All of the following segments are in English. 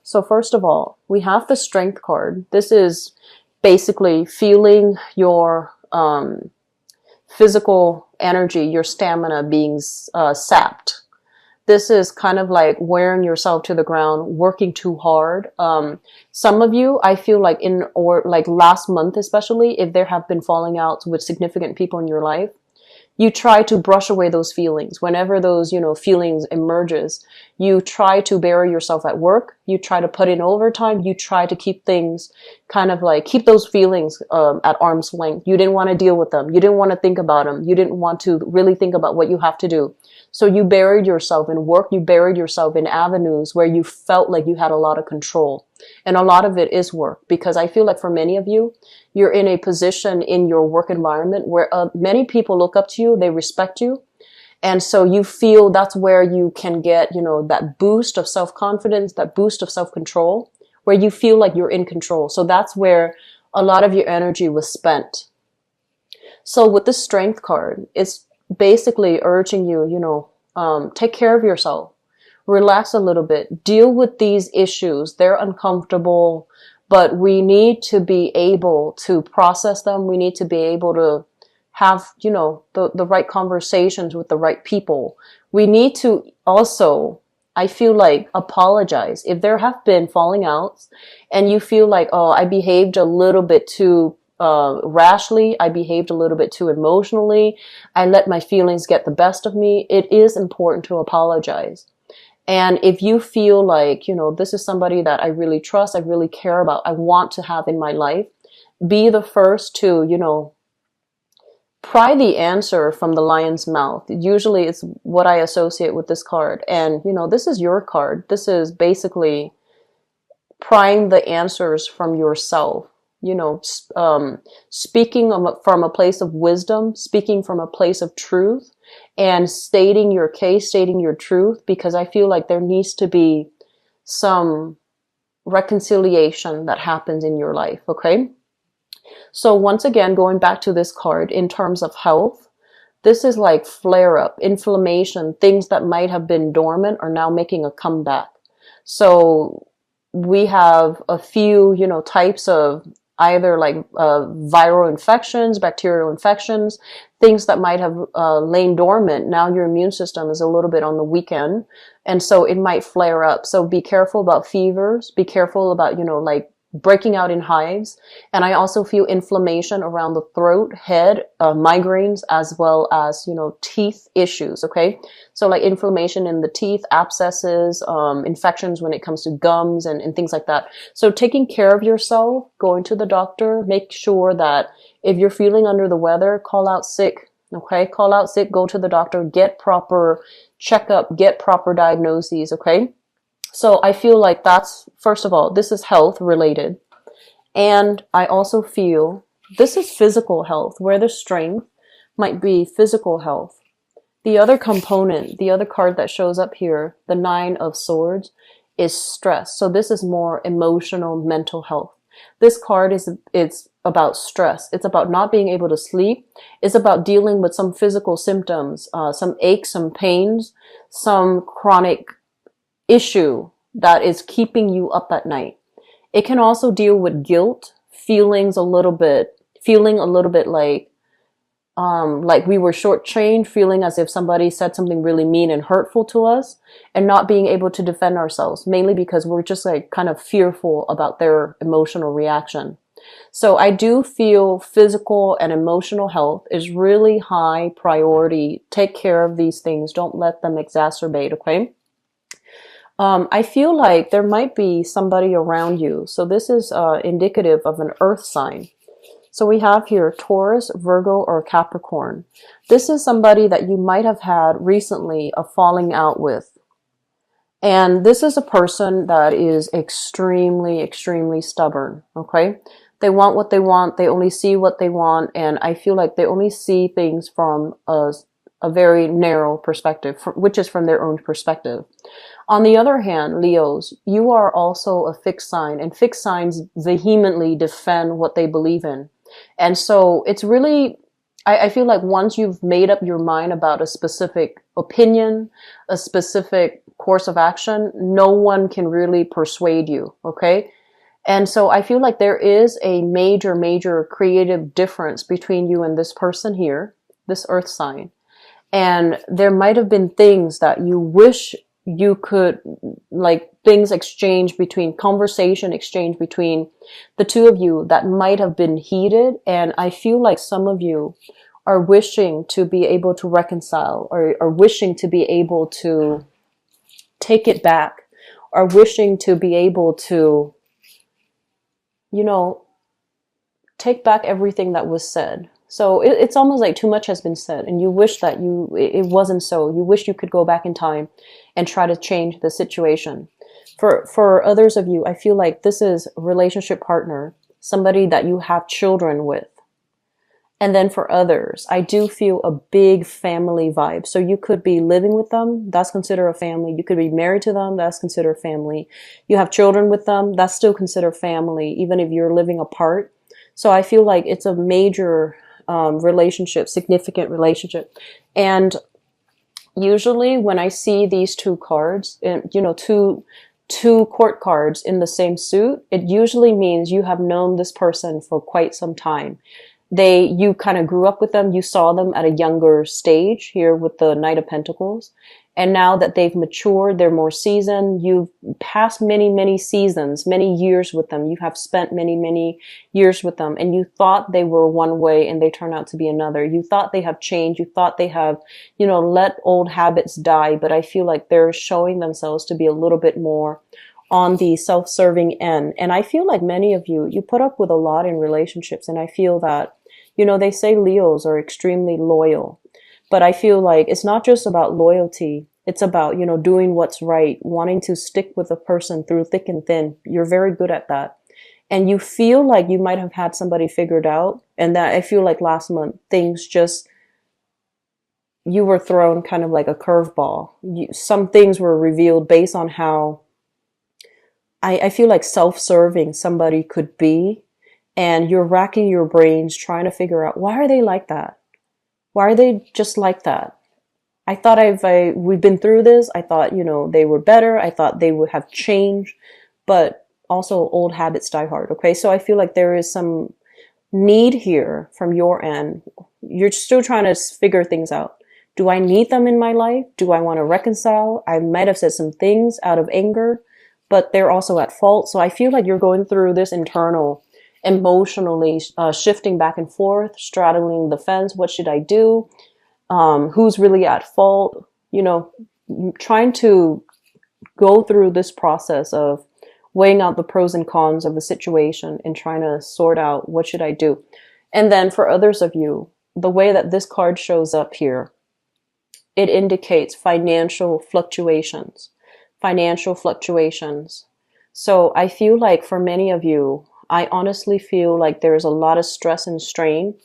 So first of all, we have the Strength card. This is basically feeling your physical energy, your stamina being sapped. This is kind of like wearing yourself to the ground, working too hard. Some of you, I feel like like last month especially, if there have been falling outs with significant people in your life, you try to brush away those feelings. Whenever those, feelings emerges, you try to bury yourself at work. You try to put in overtime. You try to keep things kind of like, keep those feelings at arm's length. You didn't want to deal with them. You didn't want to think about them. You didn't want to really think about what you have to do. So you buried yourself in work. You buried yourself in avenues where you felt like you had a lot of control. And a lot of it is work, because I feel like for many of you, you're in a position in your work environment where many people look up to you, they respect you. And so you feel that's where you can get, that boost of self-confidence, that boost of self-control, where you feel like you're in control. So that's where a lot of your energy was spent. So with the Strength card, it's basically urging you, take care of yourself. Relax a little bit. Deal with these issues. They're uncomfortable, but we need to be able to process them. We need to be able to have, the right conversations with the right people. We need to also, I feel like, apologize. If there have been falling outs and you feel like, oh, I behaved a little bit too rashly, I behaved a little bit too emotionally, I let my feelings get the best of me, it is important to apologize. And if you feel like, this is somebody that I really trust, I really care about, I want to have in my life, be the first to, pry the answer from the lion's mouth. Usually it's what I associate with this card. And, this is your card. This is basically prying the answers from yourself. Speaking from a place of wisdom, speaking from a place of truth, and stating your case, stating your truth, because I feel like there needs to be some reconciliation that happens in your life, okay? So once again, going back to this card, in terms of health, this is like flare-up, inflammation, things that might have been dormant are now making a comeback. So we have a few, types of either like viral infections, bacterial infections, things that might have lain dormant. Now your immune system is a little bit on the weekend, and so it might flare up. So be careful about fevers. Be careful about, like breaking out in hives. And I also feel inflammation around the throat, head, migraines, as well as, teeth issues. Okay. So like inflammation in the teeth, abscesses, infections when it comes to gums and things like that. So taking care of yourself, going to the doctor, make sure that if you're feeling under the weather, call out sick. Okay. Call out sick, go to the doctor, get proper checkup, get proper diagnoses. Okay. So I feel like that's, first of all, this is health related. And I also feel this is physical health, where the Strength might be physical health. The other component, the other card that shows up here, the Nine of Swords, is stress. So this is more emotional, mental health. This card it's about stress. It's about not being able to sleep. It's about dealing with some physical symptoms, some aches, some pains, some chronic issue that is keeping you up at night. It can also deal with guilt, feeling a little bit like we were shortchanged, feeling as if somebody said something really mean and hurtful to us, and not being able to defend ourselves, mainly because we're just like kind of fearful about their emotional reaction. So I do feel physical and emotional health is really high priority. Take care of these things. Don't let them exacerbate, okay? I feel like there might be somebody around you. So this is indicative of an earth sign. So we have here Taurus, Virgo, or Capricorn. This is somebody that you might have had recently a falling out with. And this is a person that is extremely, extremely stubborn, okay? They want what they want. They only see what they want. And I feel like they only see things from a very narrow perspective, which is from their own perspective. On the other hand, Leos, you are also a fixed sign, and fixed signs vehemently defend what they believe in. And so it's really I feel like once you've made up your mind about a specific opinion, a specific course of action, no one can really persuade you. Okay. And so I feel like there is a major, major creative difference between you and this person here, this earth sign. And there might have been things that you wish you could, like things exchange between conversation exchange between the two of you that might have been heated. And I feel like some of you are wishing to be able to reconcile, or wishing to be able to take it back, or wishing to be able to, you know, take back everything that was said. So it's almost like too much has been said, and you wish that it wasn't so. You wish you could go back in time and try to change the situation. For others of you, I feel like this is a relationship partner, somebody that you have children with. And then for others, I do feel a big family vibe. So you could be living with them, that's considered a family. You could be married to them, that's considered family. You have children with them, that's still considered family, even if you're living apart. So I feel like it's a major relationship, significant relationship. And usually when I see these two cards, you know, two court cards in the same suit, it usually means you have known this person for quite some time. You kind of grew up with them, you saw them at a younger stage here with the Knight of Pentacles. And now that they've matured, they're more seasoned, you've passed many, many seasons, many years with them. You have spent many, many years with them, and you thought they were one way and they turn out to be another. You thought they have changed. You thought they have, you know, let old habits die. But I feel like they're showing themselves to be a little bit more on the self-serving end. And I feel like many of you put up with a lot in relationships. And I feel that, you know, they say Leos are extremely loyal. But I feel like it's not just about loyalty. It's about, you know, doing what's right, wanting to stick with a person through thick and thin. You're very good at that. And you feel like you might have had somebody figured out. And that I feel like last month, things just, you were thrown kind of like a curveball. Some things were revealed based on how I feel like self-serving somebody could be. And you're racking your brains trying to figure out, why are they like that? Why are they just like that? I thought we've been through this. I thought, you know, they were better. I thought they would have changed, but also old habits die hard. Okay. So I feel like there is some need here from your end. You're still trying to figure things out. Do I need them in my life? Do I want to reconcile? I might have said some things out of anger, but they're also at fault. So I feel like you're going through this internal emotionally shifting back and forth, straddling the fence. What should I do? Who's really at fault? You know, trying to go through this process of weighing out the pros and cons of the situation and trying to sort out what should I do. And then for others of you, the way that this card shows up here, it indicates financial fluctuations. Financial fluctuations. So I feel like for many of you, I honestly feel like there's a lot of stress and strain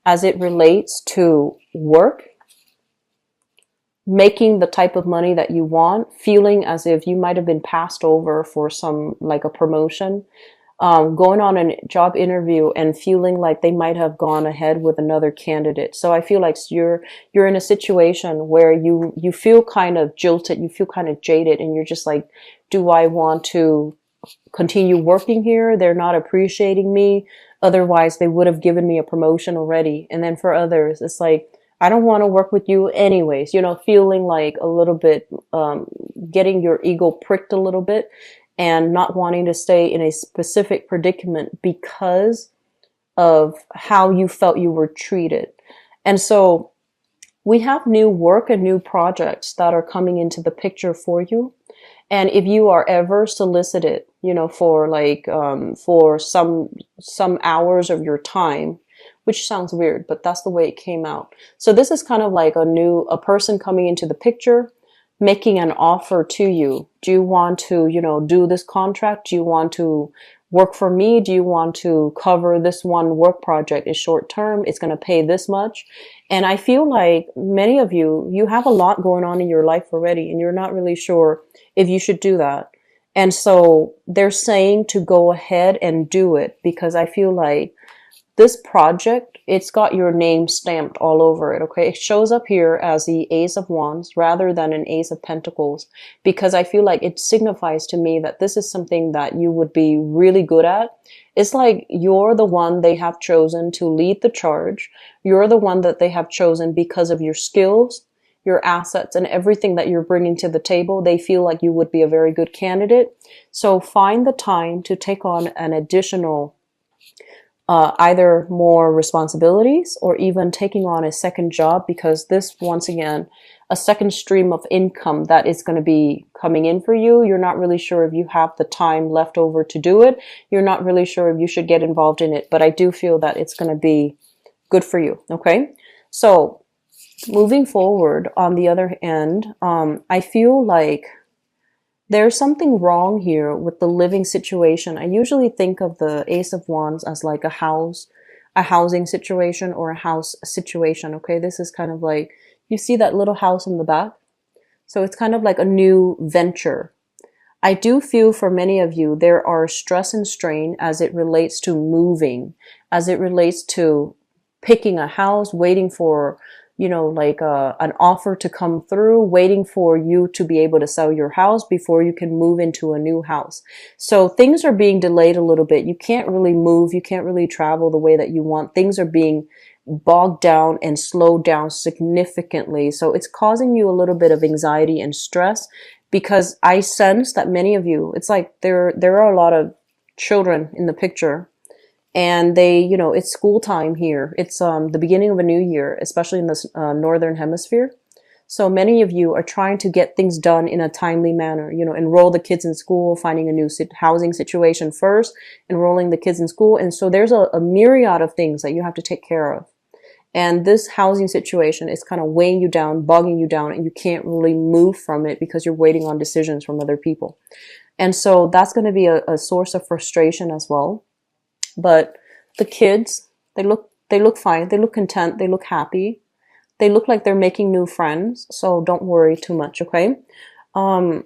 as it relates to work, making the type of money that you want, feeling as if you might have been passed over for some, like a promotion, going on a job interview and feeling like they might have gone ahead with another candidate. So I feel like you're in a situation where you feel kind of jilted, you feel kind of jaded, and you're just like, do I want to continue working here? They're not appreciating me. Otherwise, they would have given me a promotion already. And then for others, it's like, I don't want to work with you anyways, you know, feeling like a little bit, getting your ego pricked a little bit and not wanting to stay in a specific predicament because of how you felt you were treated. And so we have new work and new projects that are coming into the picture for you. And if you are ever solicited, you know, for like, for some hours of your time, which sounds weird, but that's the way it came out. So this is kind of like a person coming into the picture, making an offer to you. Do you want to, you know, do this contract? Do you want to work for me? Do you want to cover this one work project? It's short term. It's going to pay this much. And I feel like many of you have a lot going on in your life already, and you're not really sure if you should do that. And so they're saying to go ahead and do it, because I feel like this project, it's got your name stamped all over it, okay? It shows up here as the Ace of Wands rather than an Ace of Pentacles, because I feel like it signifies to me that this is something that you would be really good at. It's like you're the one they have chosen to lead the charge. You're the one that they have chosen because of your skills, your assets, and everything that you're bringing to the table. They feel like you would be a very good candidate. So find the time to take on an additional either more responsibilities or even taking on a second job, because this, once again, a second stream of income that is going to be coming in for you. You're not really sure if you have the time left over to do it. You're not really sure if you should get involved in it, but I do feel that it's going to be good for you. Okay. So moving forward, on the other end, I feel like there's something wrong here with the living situation. I usually think of the Ace of Wands as like a housing situation or a house situation. Okay, this is kind of like, you see that little house in the back? So it's kind of like a new venture. I do feel for many of you, there are stress and strain as it relates to moving, as it relates to picking a house, waiting for, you know, like an offer to come through, waiting for you to be able to sell your house before you can move into a new house. So things are being delayed a little bit. You can't really move. You can't really travel the way that you want. Things are being bogged down and slowed down significantly. So it's causing you a little bit of anxiety and stress, because I sense that many of you, it's like there are a lot of children in the picture. And they, you know, it's school time here. It's the beginning of a new year, especially in the northern hemisphere. So many of you are trying to get things done in a timely manner. You know, enroll the kids in school, finding a new housing situation first, enrolling the kids in school. And so there's a myriad of things that you have to take care of. And this housing situation is kind of weighing you down, bogging you down, and you can't really move from it because you're waiting on decisions from other people. And so that's going to be a source of frustration as well. But the kids, they look fine. They look content. They look happy. They look like they're making new friends. So don't worry too much, okay? The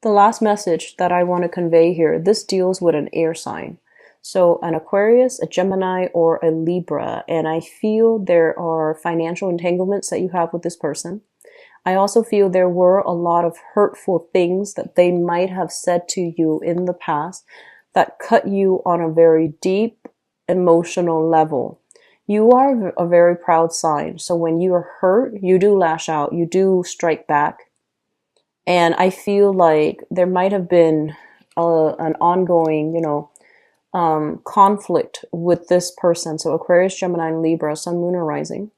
last message that I want to convey here, this deals with an air sign. So an Aquarius, a Gemini, or a Libra. And I feel there are financial entanglements that you have with this person. I also feel there were a lot of hurtful things that they might have said to you in the past that cut you on a very deep emotional level. You are a very proud sign. So when you are hurt, you do lash out, you do strike back. And I feel like there might have been an ongoing, you know, conflict with this person. So Aquarius, Gemini, and Libra, Sun, Moon, or Rising.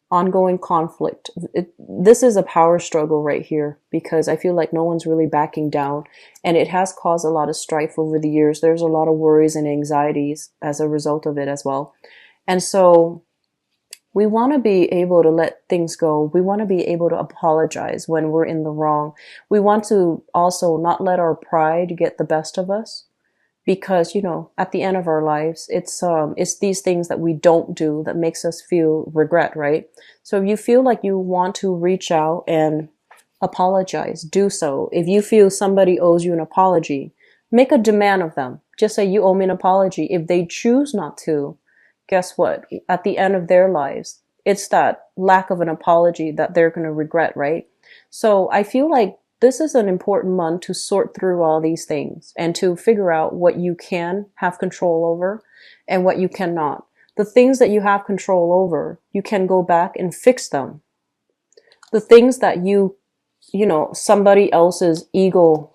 Ongoing conflict. This is a power struggle right here, because I feel like no one's really backing down, and it has caused a lot of strife over the years. There's a lot of worries and anxieties as a result of it as well. And so we want to be able to let things go. We want to be able to apologize when we're in the wrong. We want to also not let our pride get the best of us. Because, you know, at the end of our lives, it's these things that we don't do that makes us feel regret, right? So if you feel like you want to reach out and apologize, do so. If you feel somebody owes you an apology, make a demand of them. Just say, you owe me an apology. If they choose not to, guess what? At the end of their lives, it's that lack of an apology that they're going to regret, right? So I feel like this is an important month to sort through all these things and to figure out what you can have control over and what you cannot. The things that you have control over, you can go back and fix them. The things that you know, somebody else's ego,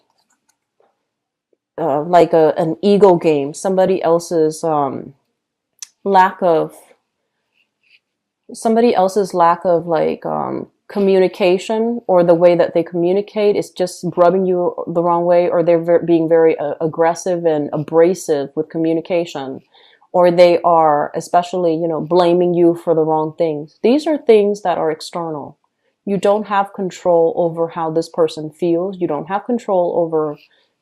like an ego game, somebody else's lack of like communication, or the way that they communicate is just rubbing you the wrong way, or they're being very aggressive and abrasive with communication, or they are especially, you know, blaming you for the wrong things. These are things that are external. You don't have control over how this person feels. You don't have control over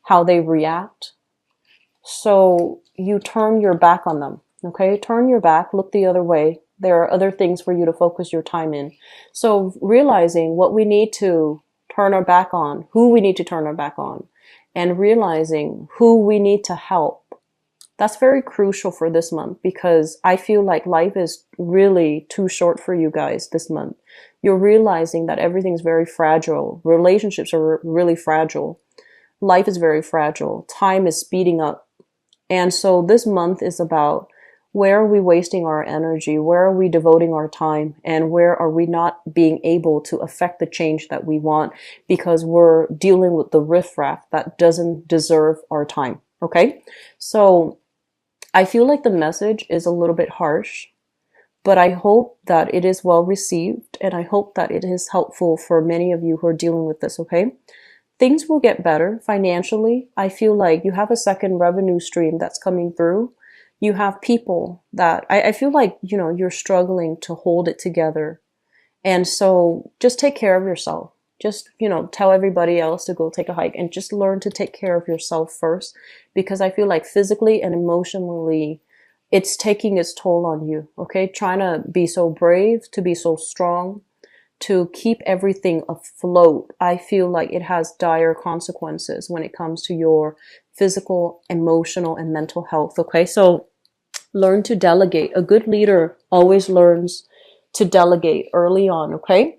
how they react. So you turn your back on them, okay? Turn your back, look the other way. There are other things for you to focus your time in. So realizing what we need to turn our back on, who we need to turn our back on, and realizing who we need to help. That's very crucial for this month because I feel like life is really too short for you guys this month. You're realizing that everything's very fragile. Relationships are really fragile. Life is very fragile. Time is speeding up. And so this month is about where are we wasting our energy? Where are we devoting our time? And where are we not being able to affect the change that we want because we're dealing with the riffraff that doesn't deserve our time? Okay. So I feel like the message is a little bit harsh, but I hope that it is well received and I hope that it is helpful for many of you who are dealing with this. Okay. Things will get better financially. I feel like you have a second revenue stream that's coming through. You have people that I feel like, you're struggling to hold it together. And so just take care of yourself. Just, tell everybody else to go take a hike and just learn to take care of yourself first, because I feel like physically and emotionally, it's taking its toll on you. Okay. Trying to be so brave, to be so strong, to keep everything afloat. I feel like it has dire consequences when it comes to your physical, emotional, and mental health. Okay. So learn to delegate. A good leader always learns to delegate early on. Okay.